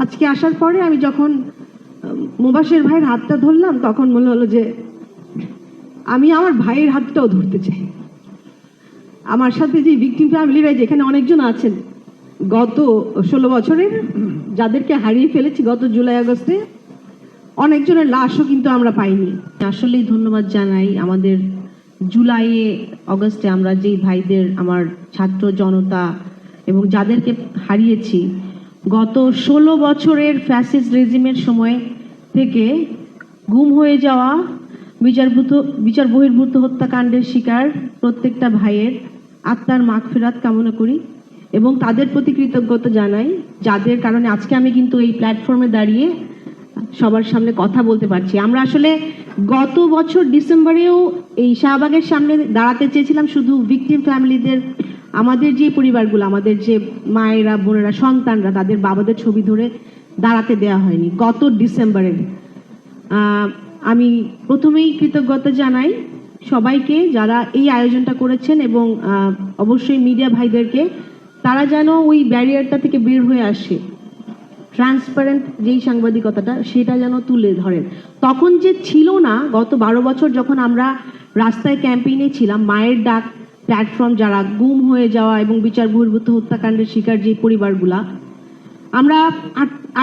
আজকে আসার পরে আমি যখন মুবাশির ভাইয়ের হাতটা ধরলাম তখন মনে হলো যে আমি আমার ভাইয়ের হাতটাও ধরতে চাই। আমার সাথে যে ভিকটিম ফ্যামিলিরা যেখানে অনেকজন আছেন গত 16 বছরের, যাদেরকে হারিয়ে ফেলেছি গত জুলাই আগস্টে, অনেকজনের লাশও কিন্তু আমরা পাইনি। আসলেই ধন্যবাদ জানাই আমাদের জুলাইয়ে অগস্টে আমরা যেই ভাইদের, আমার ছাত্র জনতা এবং যাদেরকে হারিয়েছি গত 16 বছরের ফ্যাসিস্ট রেজিমের সময় থেকে গুম হয়ে যাওয়া, বিচার বহির্ভূত হত্যাকাণ্ডের শিকার প্রত্যেকটা ভাইয়ের আত্মার মাগফিরাত কামনা করি এবং তাদের প্রতি কৃতজ্ঞতা জানাই, যাদের কারণে আজকে আমি কিন্তু এই প্ল্যাটফর্মে দাঁড়িয়ে সবার সামনে কথা বলতে পারছি। আমরা আসলে গত বছর ডিসেম্বরেও এই শাহবাগের সামনে দাঁড়াতে চেয়েছিলাম, শুধু ভিকটিম ফ্যামিলিদের, আমাদের যে পরিবারগুলো, আমাদের যে মায়েরা, বোনেরা, সন্তানরা, তাদের বাবাদের ছবি ধরে দাঁড়াতে দেওয়া হয়নি গত ডিসেম্বরে। আমি প্রথমেই কৃতজ্ঞতা জানাই সবাইকে যারা এই আয়োজনটা করেছেন এবং অবশ্যই মিডিয়া ভাইদেরকে, তারা যেন ওই ব্যারিয়ারটা থেকে বের হয়ে আসে, ট্রান্সপারেন্ট যেই সাংবাদিকতাটা সেটা যেন তুলে ধরেন। তখন যে ছিল না, গত 12 বছর যখন আমরা রাস্তায় ক্যাম্পেইনে ছিলাম, মায়ের ডাক প্ল্যাটফর্ম, যারা গুম হয়ে যাওয়া এবং বিচার বহির্ভূত হত্যাকাণ্ডের শিকার যে পরিবারগুলা, আমরা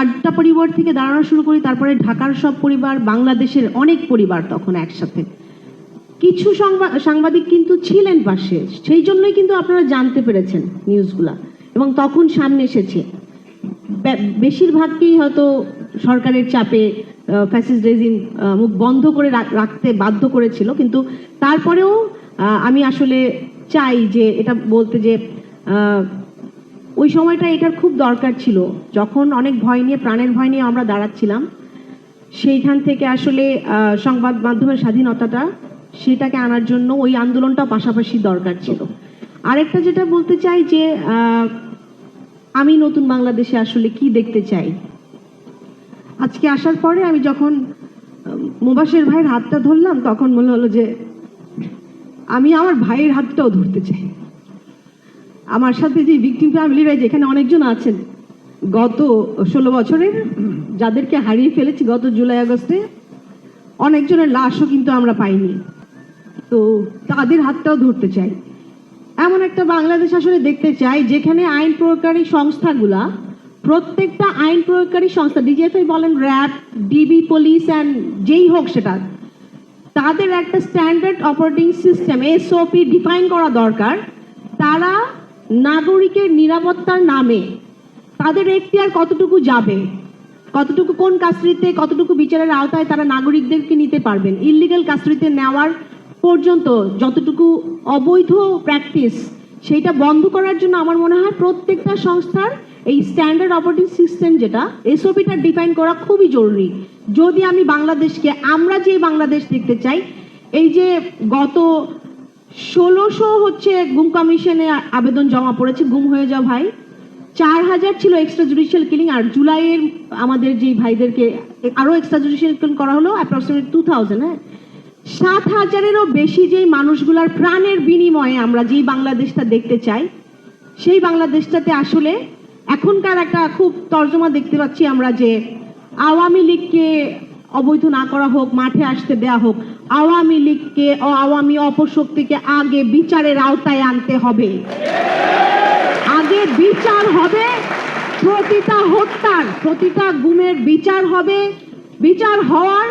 8টা পরিবার থেকে দাঁড়ানো শুরু করি, তারপরে ঢাকার সব পরিবার, বাংলাদেশের অনেক পরিবার তখন একসাথে। কিছু সাংবাদিক কিন্তু ছিলেন পাশে, সেই জন্যই কিন্তু আপনারা জানতে পেরেছেন নিউজগুলা এবং তখন সামনে এসেছে। বেশিরভাগকেই হয়তো সরকারের চাপে ফ্যাসিস্ট রেজিম মুখ বন্ধ করে রাখতে বাধ্য করেছিল, কিন্তু তারপরেও আমি আসলে চাই যে এটা বলতে যে ওই সময়টা এটার খুব দরকার ছিল, যখন অনেক ভয় নিয়ে, প্রাণের ভয় নিয়ে আমরা দাঁড়াচ্ছিলাম। সেইখান থেকে আসলে সংবাদ মাধ্যমের স্বাধীনতাটা, সেটাকে আনার জন্য ওই আন্দোলনটা পাশাপাশি দরকার ছিল। আরেকটা যেটা বলতে চাই যে আমি নতুন বাংলাদেশে আসলে কি দেখতে চাই। আজকে আসার পরে আমি যখন মুবাশির ভাইয়ের হাতটা ধরলাম তখন মনে হলো যে আমি আমার ভাইয়ের হাতটাও ধরতে চাই। আমার সাথে যে ভিকটিম ফ্যামিলিরা যেখানে অনেকজন আছেন গত 16 বছরের, যাদেরকে হারিয়ে ফেলেছি গত জুলাই আগস্টে, অনেকজনের লাশও কিন্তু আমরা পাইনি, তো তাদের হাতটাও ধরতে চাই। এমন একটা বাংলাদেশ আসলে দেখতে চাই যেখানে আইন প্রয়োগকারী সংস্থাগুলা, প্রত্যেকটা আইন প্রয়োগকারী সংস্থা, ডিজিএফআই বলেন, র্যাব, ডিবি, পুলিশ অ্যান্ড যেই হোক সেটা, তাদের একটা standard operating system, SOP define করা দরকার। তারা নাগরিকের নিরাপত্তার নামে তাদের এখতিয়ার কতটুকু যাবে, কতটুকু কোন কাস্টডিতে, কতটুকু বিচারের আওতায় তারা নাগরিকদেরকে নিতে পারবেন, ইলিগাল কাস্টডিতে নেওয়ার পর্যন্ত যতটুকু অবৈধ প্র্যাকটিস, সেইটা বন্ধ করার জন্য আমার মনে হয় প্রত্যেকটা সংস্থার এই স্ট্যান্ডার্ড অপারেটিং সিস্টেম, যেটা এসওপিটা ডিফাইন করা খুবই জরুরি। যদি আমি বাংলাদেশকে, আমরা যে বাংলাদেশ দেখতে চাই, এই যে গত 1600 হচ্ছে গুম কমিশনে আবেদন জমা পড়েছে, গুম হয়ে যাওয়া ভাই, 4000 ছিল এক্সট্রা জুডিশিয়াল কিলিং, আর জুলাইয়ের আমাদের যে ভাইদেরকে আরো এক্সট্রা জুডিশিয়াল কিলিং করা হলো অ্যাপ্রক্সিমেট 2000। হ্যাঁ, 7000-এরও বেশি যেই মানুষগুলার প্রাণের বিনিময়ে আমরা যেই বাংলাদেশটা দেখতে চাই, সেই বাংলাদেশটাতে আসলে এখনকার একটা খুব তর্জমা দেখতে পাচ্ছি আমরা, যে আওয়ামী লীগকে অবৈধ না করা হোক, মাঠে আসতে দেয়া হোক, আওয়ামী লীগকে, আওয়ামী অপশক্তিকে আগে বিচারের আওতায় আনতে হবে, আগে বিচার হবে, প্রতিটা হত্যার, প্রতিটা গুমের বিচার হবে, বিচার হওয়ার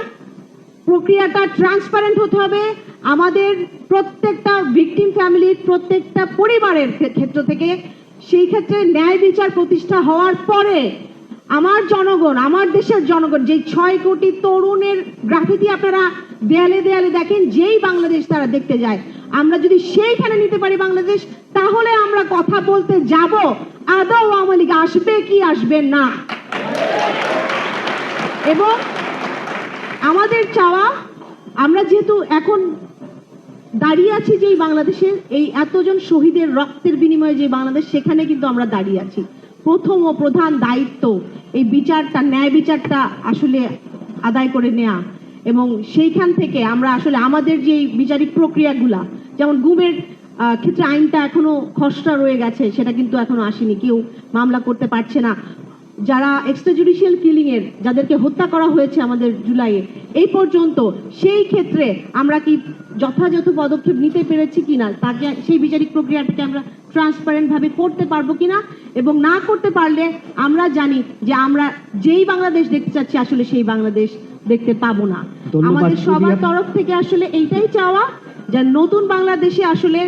প্রক্রিয়াটা ট্রান্সপারেন্ট হতে হবে। আমাদের প্রত্যেকটা ভিকটিম ফ্যামিলির, প্রত্যেকটা পরিবারের ক্ষেত্র থেকে, সেই ক্ষেত্রে ন্যায় বিচার প্রতিষ্ঠা হওয়ার পরে আমার জনগণ, আমার দেশের জনগণ, যেই 6 কোটি তরুণের গ্রাফিতি আপনারা দেয়ালে দেয়ালে দেখেন, যেই বাংলাদেশ তারা দেখতে যায়, আমরা যদি সেইখানে নিতে পারি বাংলাদেশ, তাহলে আমরা কথা বলতে যাব আদৌ আওয়ামী লীগ আসবে কি আসবে না। এবং আমাদের চাওয়া, আমরা যেহেতু এখন দাঁড়িয়ে আছি যেই বাংলাদেশের, এই এতজন শহীদের রক্তের বিনিময়ে যে বাংলাদেশ, সেখানে কিন্তু আমরা দাঁড়িয়ে আছি। প্রথম ও প্রধান দায়িত্ব এই বিচারটা, ন্যায় বিচারটা আসলে আদায় করে নেওয়া, এবং সেইখান থেকে আমরা আসলে আমাদের যে বিচারিক প্রক্রিয়াগুলা, যেমন গুমের ক্ষেত্রে আইনটা এখনো খসড়া রয়ে গেছে, সেটা কিন্তু এখনো আসেনি, কেউ মামলা করতে পারছে না। যারা এক্সট্রাজুডিশিয়াল কিলিং এর যাদেরকে হত্যা করা হয়েছে আমাদের জুলাইয়ে, এই পর্যন্ত সেই ক্ষেত্রে আমরা কি যথাযথ পদক্ষেপ নিতে পেরেছি কিনা, তাকে সেই বিচারিক প্রক্রিয়াটাকে আমরা ট্রান্সপারেন্ট ভাবে করতে পারবো কিনা, এবং না করতে পারলে আমরা জানি যে আমরা যেই বাংলাদেশ দেখতে চাচ্ছি আসলে সেই বাংলাদেশ দেখতে পাবো না। আমাদের সবার তরফ থেকে আসলে এইটাই চাওয়া যে নতুন বাংলাদেশে আসলে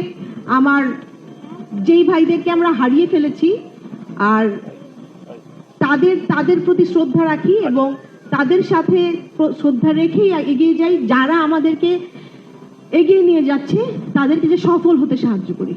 আমার যেই ভাইদেরকে আমরা হারিয়ে ফেলেছি আর তাদের প্রতি শ্রদ্ধা রাখি এবং তাদের সাথে শ্রদ্ধা রেখেই এগিয়ে যাই, যারা আমাদেরকে এগিয়ে নিয়ে যাচ্ছে তাদেরকে যে সফল হতে সাহায্য করি।